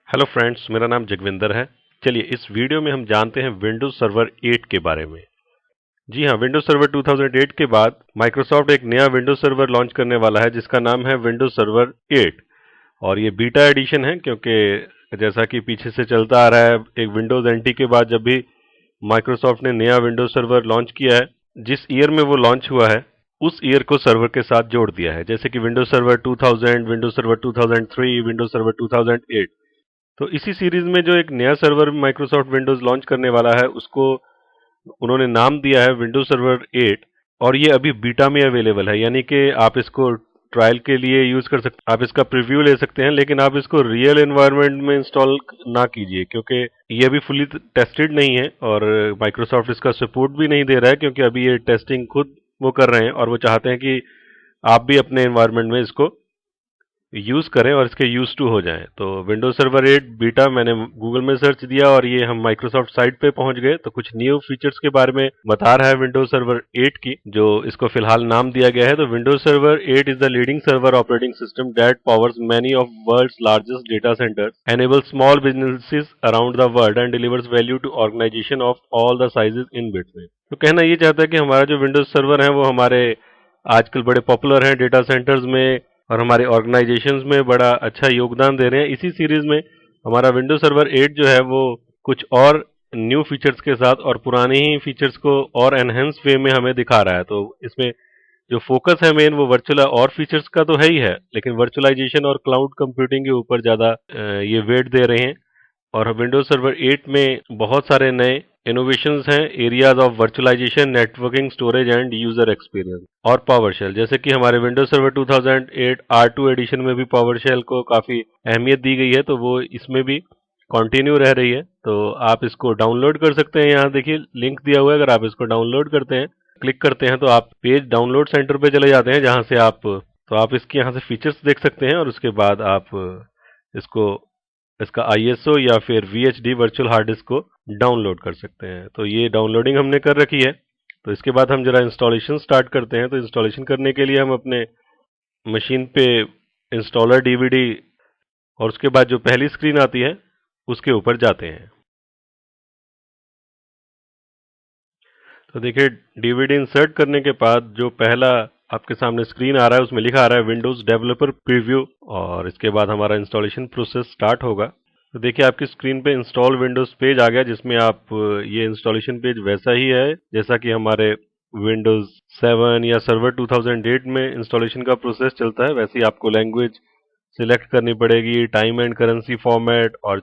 Hello friends, मेरा नाम जगविंदर है। चलिए इस वीडियो में हम जानते हैं विंडोज सर्वर 8 के बारे में। जी हाँ, विंडोज सर्वर 2008 के बाद माइक्रोसॉफ्ट एक नया विंडोज सर्वर लॉन्च करने वाला है जिसका नाम है विंडोज सर्वर 8। और ये बीटा एडिशन है क्योंकि जैसा कि पीछे से चलता आ रहा है, एक विंडोज एनटी के बाद जब भी माइक्रोसॉफ्ट ने नया विंडोज सर्वर लॉन्च किया है, जिस ईयर में वो लॉन्च हुआ है उस ईयर को सर्वर के साथ जोड़ दिया है। जैसे कि Windows server 2000, Windows server 2003, Windows server 2008। तो इसी सीरीज में जो एक नया सर्वर माइक्रोसॉफ्ट विंडोज लॉन्च करने वाला है उसको उन्होंने नाम दिया है विंडोज सर्वर 8। और ये अभी बीटा में अवेलेबल है, यानी कि आप इसको ट्रायल के लिए यूज कर सकते, आप इसका प्रीव्यू ले सकते हैं, लेकिन आप इसको रियल एनवायरनमेंट में इंस्टॉल ना कीजिए क्योंकि ये अभी फुली टेस्टेड नहीं है और माइक्रोसॉफ्ट इसका सपोर्ट भी नहीं दे रहा है, क्योंकि अभी ये टेस्टिंग खुद वो कर रहे हैं और वो चाहते हैं कि आप भी अपने एनवायरनमेंट में इसको यूज करें और इसके यूज टू हो जाएं। तो विंडोज सर्वर 8 बीटा मैंने गूगल में सर्च दिया और ये हम माइक्रोसॉफ्ट साइट पे पहुंच गए। तो कुछ न्यू फीचर्स के बारे में बता रहा है विंडोज सर्वर 8 की, जो इसको फिलहाल नाम दिया गया है। तो Windows server 8 is the leading server operating system that powers many of world's largest data centres, enables small businesses around the world and delivers value to organization of all the sizes in between। तो कहना ये चाहता है कि हमारा जो Windows server है वो हमारे आजकल बड़े पॉपुलर हैं डेटा सेंटर्स में और हमारे ऑर्गेनाइजेशंस में बड़ा अच्छा योगदान दे रहे हैं। इसी सीरीज में हमारा विंडोज सर्वर 8 जो है वो कुछ और न्यू फीचर्स के साथ और पुराने ही फीचर्स को और एनहेंस वे में हमें दिखा रहा है। तो इसमें जो फोकस है मेन वो वर्चुअल और फीचर्स का तो है ही है, लेकिन वर्चुअलाइजेशन और क्लाउड कंप्यूटिंग के ऊपर ज़्यादा ये वेट दे रहे हैं। और विंडोज सर्वर 8 में बहुत सारे नए इनोवेशंस हैं areas of virtualization, networking, storage and user experience. और पावरशेल, जैसे कि हमारे विंडोज सर्वर 2008 R2 एडिशन में भी पावरशेल को काफ़ी अहमियत दी गई है, तो वो इसमें भी कंटिन्यू रह रही है। तो आप इसको डाउनलोड कर सकते हैं। यहाँ देखिए लिंक दिया हुआ है, अगर आप इसको डाउनलोड करते हैं, क्लिक करते हैं, तो आप पेज डाउनलोड सेंटर पे चले जाते हैं जहाँ से आप इसके यहाँ से फीचर्स देख सकते हैं और उसके बाद आप इसको इसका आईएसओ या फिर वीएचडी वर्चुअल हार्ड डिस्क को डाउनलोड कर सकते हैं। तो ये डाउनलोडिंग हमने कर रखी है। तो इसके बाद हम जरा इंस्टॉलेशन स्टार्ट करते हैं। तो इंस्टॉलेशन करने के लिए हम अपने मशीन पे इंस्टॉलर डीवीडी और उसके बाद जो पहली स्क्रीन आती है उसके ऊपर जाते हैं। तो देखिए डीवीडी इंसर्ट करने के बाद जो पहला आपके सामने स्क्रीन आ रहा है उसमें लिखा आ रहा है विंडोज डेवलपर प्रीव्यू, और इसके बाद हमारा इंस्टॉलेशन प्रोसेस स्टार्ट होगा। तो देखिए आपकी स्क्रीन पे इंस्टॉल विंडोज पेज आ गया, जिसमें आप ये इंस्टॉलेशन पेज वैसा ही है जैसा कि हमारे विंडोज 7 या सर्वर 2008 में इंस्टॉलेशन का प्रोसेस चलता है। वैसे ही आपको लैंग्वेज सिलेक्ट करनी पड़ेगी, टाइम एंड करेंसी फॉर्मेट और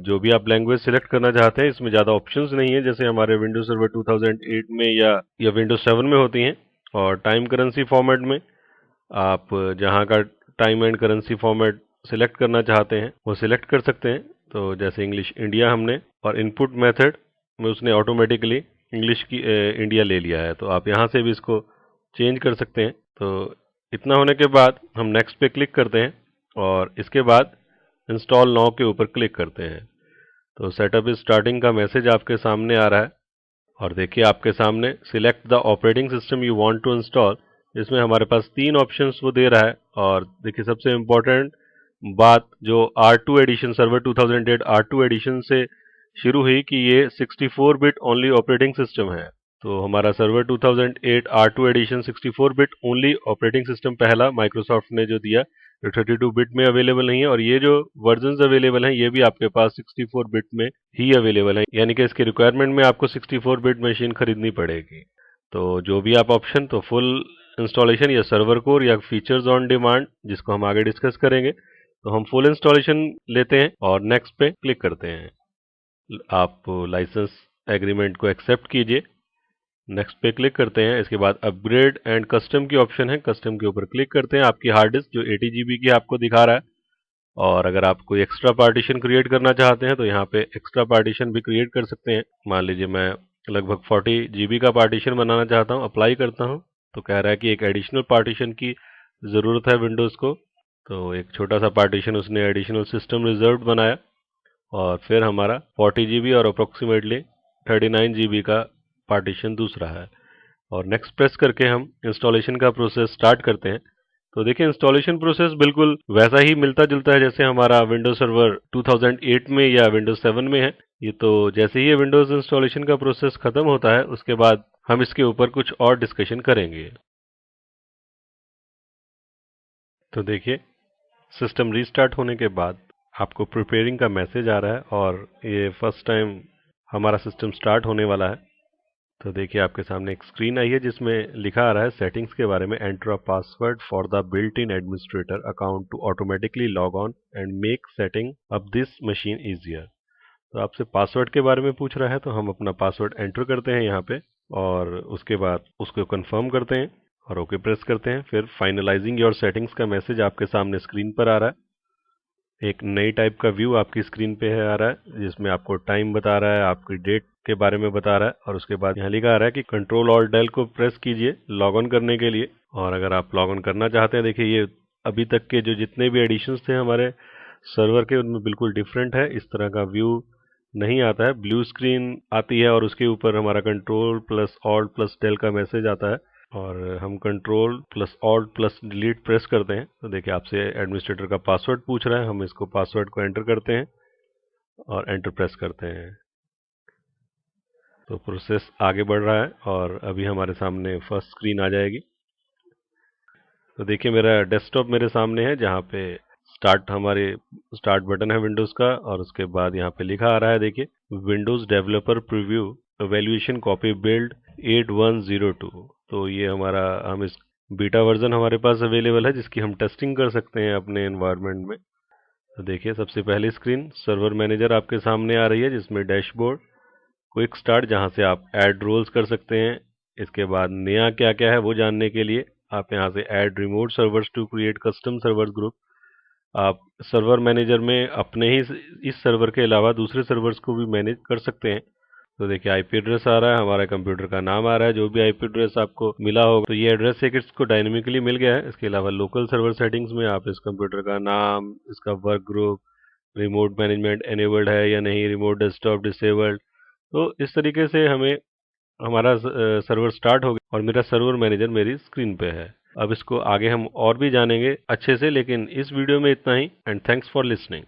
जो भी आप लैंग्वेज सिलेक्ट करना चाहते हैं। इसमें ज़्यादा ऑप्शंस नहीं है जैसे हमारे विंडोज सर्वर 2008 में या विंडोज 7 में होती हैं। और टाइम करेंसी फॉर्मेट में आप जहाँ का time and currency format select करना चाहते हैं वो सिलेक्ट कर सकते हैं। तो जैसे इंग्लिश इंडिया हमने, और इनपुट मेथड में उसने ऑटोमेटिकली इंग्लिश की इंडिया ले लिया है, तो आप यहाँ से भी इसको चेंज कर सकते हैं। तो इतना होने के बाद हम नेक्स्ट पे क्लिक करते हैं और इसके बाद इंस्टॉल नाउ के ऊपर क्लिक करते हैं। तो सेटअप इज स्टार्टिंग का मैसेज आपके सामने आ रहा है और देखिए आपके सामने select the operating system you want to install, इसमें हमारे पास 3 ऑप्शंस वो दे रहा है। और देखिए सबसे इम्पोर्टेंट बात जो R2 addition server 2008 R2 addition से शुरू हुई कि ये 64 बिट ओनली ऑपरेटिंग सिस्टम है। तो हमारा server 2008 R2 edition 64 bit only operating system पहला माइक्रोसॉफ्ट ने जो दिया, जो 32 बिट में अवेलेबल नहीं है। और ये जो वर्जन्स अवेलेबल हैं ये भी आपके पास 64 बिट में ही अवेलेबल है, यानी कि इसके रिक्वायरमेंट में आपको 64 बिट मशीन खरीदनी पड़ेगी। तो जो भी आप ऑप्शन, तो फुल इंस्टॉलेशन या सर्वर कोर या फीचर्स ऑन डिमांड, जिसको हम आगे डिस्कस करेंगे। तो हम फुल इंस्टॉलेशन लेते हैं और नेक्स्ट पे क्लिक करते हैं। आप लाइसेंस एग्रीमेंट को एक्सेप्ट कीजिए, नेक्स्ट पे क्लिक करते हैं। इसके बाद अपग्रेड एंड कस्टम की ऑप्शन है, कस्टम के ऊपर क्लिक करते हैं। आपकी हार्ड डिस्क जो 80 GB की आपको दिखा रहा है, और अगर आप कोई एक्स्ट्रा पार्टीशन क्रिएट करना चाहते हैं तो यहाँ पे एक्स्ट्रा पार्टीशन भी क्रिएट कर सकते हैं। मान लीजिए मैं लगभग 40 GB का पार्टीशन बनाना चाहता हूँ, अप्लाई करता हूँ तो कह रहा है कि एक एडिशनल पार्टीशन की ज़रूरत है विंडोज़ को। तो एक छोटा सा पार्टीशन उसने एडिशनल सिस्टम रिजर्व बनाया और फिर हमारा 40 GB और अप्रोक्सीमेटली 39 GB का पार्टीशन दूसरा है। और नेक्स्ट प्रेस करके हम इंस्टॉलेशन का प्रोसेस स्टार्ट करते हैं। तो देखिए इंस्टॉलेशन प्रोसेस बिल्कुल वैसा ही मिलता जुलता है जैसे हमारा विंडोज सर्वर 2008 में या विंडोज 7 में है। ये तो जैसे ही ये विंडोज इंस्टॉलेशन का प्रोसेस खत्म होता है उसके बाद हम इसके ऊपर कुछ और डिस्कशन करेंगे। तो देखिए सिस्टम रीस्टार्ट होने के बाद आपको प्रिपेयरिंग का मैसेज आ रहा है और ये फर्स्ट टाइम हमारा सिस्टम स्टार्ट होने वाला है। तो देखिए आपके सामने एक स्क्रीन आई है जिसमें लिखा आ रहा है सेटिंग्स के बारे में, enter a password for the built in administrator account to automatically log on and make setting up this machine easier. तो आपसे पासवर्ड के बारे में पूछ रहा है तो हम अपना पासवर्ड एंटर करते हैं यहाँ पे और उसके बाद उसको कंफर्म करते हैं और ओके प्रेस करते हैं। फिर फाइनलाइजिंग योर सेटिंग्स का मैसेज आपके सामने स्क्रीन पर आ रहा है। एक नई टाइप का व्यू आपकी स्क्रीन पे है आ रहा है जिसमें आपको टाइम बता रहा है, आपकी डेट के बारे में बता रहा है और उसके बाद यहाँ लिखा आ रहा है कि कंट्रोल ऑल्ट डेल को प्रेस कीजिए लॉग ऑन करने के लिए। और अगर आप लॉग ऑन करना चाहते हैं, देखिए ये अभी तक के जो जितने भी एडिशंस थे हमारे सर्वर के उनमें बिल्कुल डिफरेंट है। इस तरह का व्यू नहीं आता है, ब्लू स्क्रीन आती है और उसके ऊपर हमारा control plus alt plus del का मैसेज आता है और हम control plus alt plus delete press करते हैं तो देखिए आपसे एडमिनिस्ट्रेटर का पासवर्ड पूछ रहा है। हम इसको पासवर्ड को एंटर करते हैं और एंटर प्रेस करते हैं। तो प्रोसेस आगे बढ़ रहा है और अभी हमारे सामने फर्स्ट स्क्रीन आ जाएगी। तो देखिए मेरा डेस्कटॉप मेरे सामने है जहाँ पे स्टार्ट बटन है विंडोज़ का और उसके बाद यहाँ पे लिखा आ रहा है, देखिए Windows developer preview evaluation copy build 8102। तो ये हम इस बीटा वर्जन हमारे पास अवेलेबल है जिसकी हम टेस्टिंग कर सकते हैं अपने एनवायरनमेंट में। तो देखिए सबसे पहली स्क्रीन सर्वर मैनेजर आपके सामने आ रही है जिसमें डैशबोर्ड, क्विक स्टार्ट जहां से आप ऐड रोल्स कर सकते हैं। इसके बाद नया क्या क्या है वो जानने के लिए आप यहां से add remote servers to create custom server group. आप सर्वर मैनेजर में अपने ही इस सर्वर के अलावा दूसरे सर्वर्स को भी मैनेज कर सकते हैं। तो देखिए आईपी एड्रेस आ रहा है, हमारा कंप्यूटर का नाम आ रहा है, जो भी आईपी एड्रेस आपको मिला होगा तो ये एड्रेस एक इसको डायनेमिकली मिल गया है। इसके अलावा लोकल सर्वर सेटिंग्स में आप इस कंप्यूटर का नाम, इसका work group, remote management enabled है या नहीं, रिमोट डेस्कटॉप डिसेबल्ड। तो इस तरीके से हमें हमारा सर्वर स्टार्ट हो गया और मेरा सर्वर मैनेजर मेरी स्क्रीन पे है। अब इसको आगे हम और भी जानेंगे अच्छे से, लेकिन इस वीडियो में इतना ही एंड थैंक्स फॉर लिसनिंग।